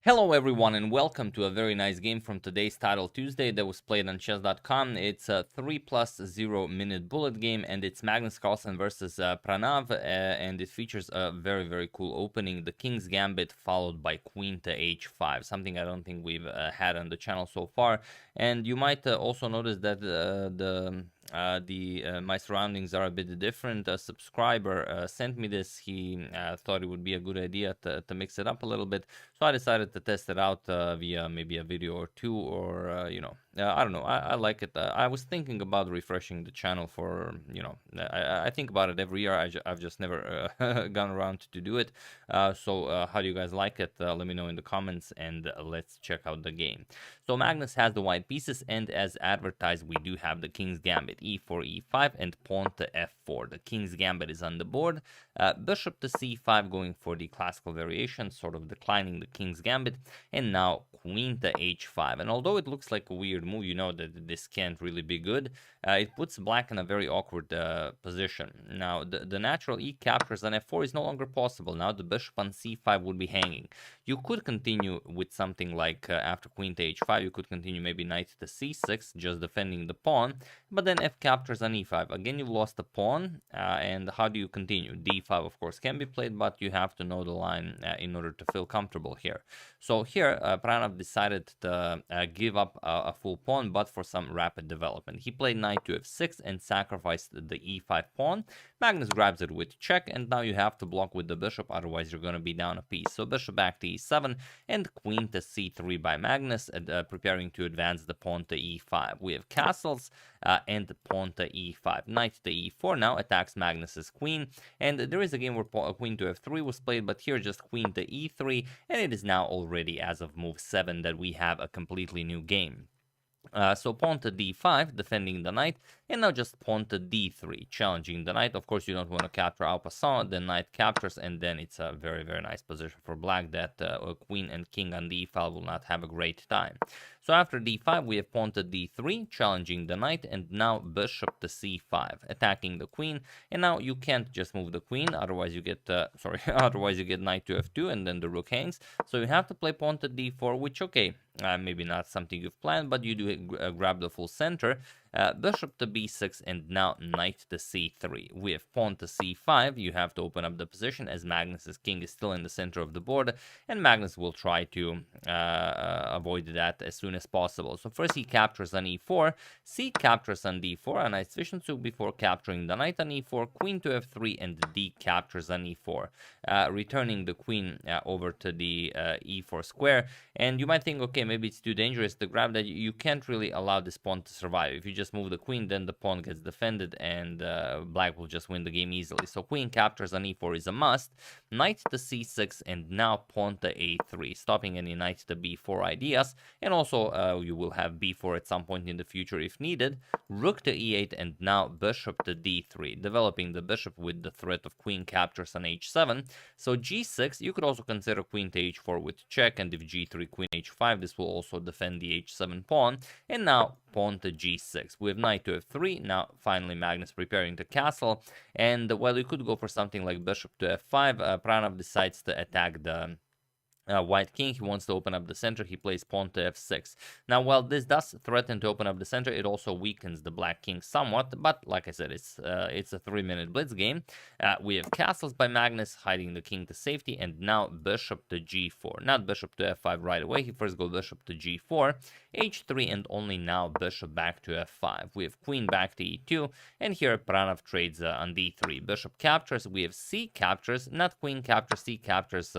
Hello everyone and welcome to a very nice game from today's Title Tuesday that was played on chess.com. It's a 3+0 minute bullet game and it's Magnus Carlsen versus Pranav and it features a very cool opening, the King's Gambit followed by Queen to H5, something I don't think we've had on the channel so far. And you might also notice that my surroundings are a bit different. A subscriber sent me this. He thought it would be a good idea to mix it up a little bit, so I decided to test it out via maybe a video or two, or I don't know. I like it. I was thinking about refreshing the channel for, I think about it every year. I've just never gone around to do it. So how do you guys like it? Let me know in the comments, and let's check out the game. So Magnus has the white pieces, and as advertised, we do have the King's Gambit, e4, e5, and pawn to f4. The King's Gambit is on the board. Bishop to c5, going for the classical variation, sort of declining the King's Gambit, and now Queen to h5. And although it looks like a weird move, you know that this can't really be good. It puts black in a very awkward position. Now, the natural e captures on f4 is no longer possible. Now the bishop on c5 would be hanging. You could continue with something like after queen to h5, you could continue maybe knight to c6, just defending the pawn, but then f captures on e5. Again, you've lost the pawn, and how do you continue? d5, of course, can be played, but you have to know the line in order to feel comfortable here. So here, Pranav decided to give up a full pawn, but for some rapid development. He played knight to f6 and sacrificed the e5 pawn. Magnus grabs it with check, and now you have to block with the bishop, otherwise you're going to be down a piece. So bishop back to e7 and queen to c3 by Magnus, preparing to advance the pawn to e5. We have castles and pawn to e5. Knight to e4 now attacks Magnus's queen, and there is a game where queen to f3 was played, but here just queen to e3, and it is now already, as of move 7, that we have a completely new game. So pawn to d5, defending the knight, and now just pawn to d3, challenging the knight. Of course, you don't want to capture en passant, the knight captures, and then it's a very nice position for black that queen and king on the e-file will not have a great time. So after d5, we have pawn to d3, challenging the knight, and now bishop to c5, attacking the queen. And now you can't just move the queen, otherwise you get otherwise you get knight to f2, and then the rook hangs. So you have to play pawn to d4, which, okay, maybe not something you've planned, but you do grab the full center. Bishop to b6, and now knight to c3. We have pawn to c5. You have to open up the position, as Magnus's king is still in the center of the board, and Magnus will try to avoid that as soon as possible. So first he captures on e4, c captures on d4, a nice Zwischenzug before capturing the knight on e4, queen to f3, and d captures on e4, returning the queen over to the e4 square. And you might think, okay, maybe it's too dangerous to grab that. You can't really allow this pawn to survive. If you just move the queen, then the pawn gets defended, and black will just win the game easily. So queen captures on e4 is a must. Knight to c6, and now pawn to a3, stopping any knight to b4 ideas. And also you will have b4 at some point in the future if needed. Rook to e8, and now bishop to d3, developing the bishop with the threat of queen captures on h7. So g6, you could also consider queen to h4 with check, and if g3, queen h5, this will also defend the h7 pawn. And now pawn to g6. We have knight to f3. Now finally Magnus preparing to castle, and well, you could go for something like bishop to f5. Pranav decides to attack the white king. He wants to open up the center. He plays pawn to f6. Now, while this does threaten to open up the center, it also weakens the black king somewhat. But like I said, it's a 3-minute blitz game. We have castles by Magnus, hiding the king to safety, and now bishop to g4. Not bishop to f5 right away. He first goes bishop to g4, h3, and only now bishop back to f5. We have queen back to e2, and here Pranav trades on d3. Bishop captures. We have c captures, not queen captures, c captures.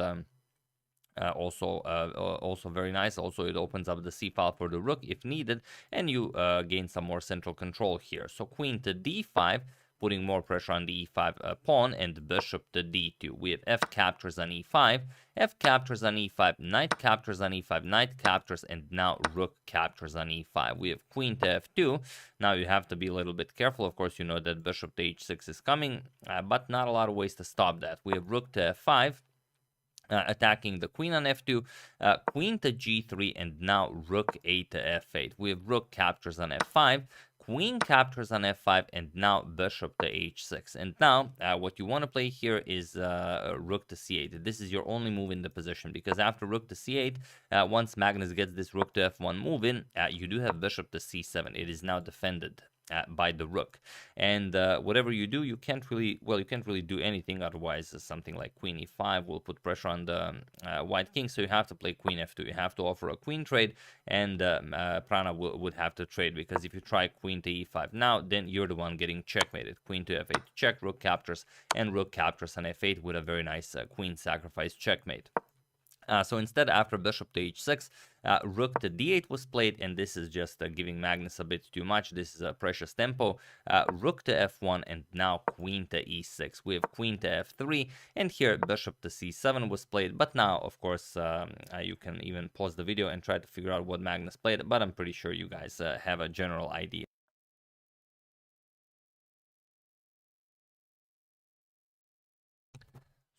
Also very nice. Also, it opens up the c file for the rook if needed, and you gain some more central control here. So queen to d5, putting more pressure on the e5 pawn, and bishop to d2. We have f captures on e5, f captures on e5, knight captures on e5, knight captures, and now rook captures on e5. We have queen to f2. Now you have to be a little bit careful. Of course, you know that bishop to h6 is coming, but not a lot of ways to stop that. We have rook to f5. Attacking the queen on f2, queen to g3, and now rook a to f8. We have rook captures on f5, queen captures on f5, and now bishop to h6. And now what you want to play here is rook to c8. This is your only move in the position, because after rook to c8, once Magnus gets this rook to f1 move in, you do have bishop to c7. It is now defended by the rook, and whatever you do, you can't really do anything. Otherwise, something like queen e5 will put pressure on the white king. So you have to play queen f2. You have to offer a queen trade, and Pranav would have to trade, because if you try queen to e5 now, then you're the one getting checkmated. Queen to f8 check, rook captures, and rook captures on f8 with a very nice queen sacrifice checkmate. So instead, after bishop to h6, rook to d8 was played, and this is just giving Magnus a bit too much. This is a precious tempo. Rook to f1, and now queen to e6. We have queen to f3, and here bishop to c7 was played. But now, of course, you can even pause the video and try to figure out what Magnus played, but I'm pretty sure you guys have a general idea.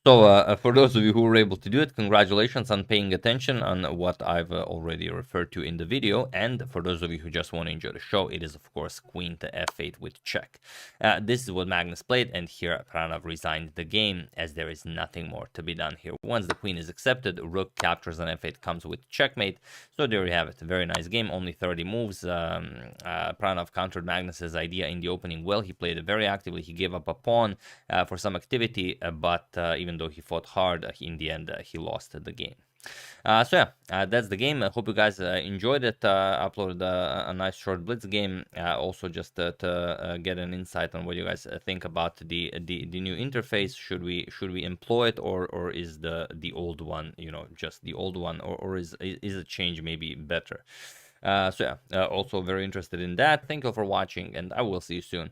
So for those of you who were able to do it, congratulations on paying attention on what I've already referred to in the video. And for those of you who just want to enjoy the show, it is, of course, queen to f8 with check. This is what Magnus played, and here Pranav resigned the game, as there is nothing more to be done here. Once the queen is accepted, rook captures on f8 comes with checkmate. So there you have it. A very nice game, only 30 moves. Pranav countered Magnus's idea in the opening well. He played it very actively. He gave up a pawn for some activity, but even though he fought hard, in the end he lost the game. So yeah, that's the game. I hope you guys enjoyed it. Uploaded a nice short blitz game, also just to get an insight on what you guys think about the new interface. Should we employ it, or is the old one, just the old one, or is a change maybe better? So yeah, also very interested in that. Thank you for watching, and I will see you soon.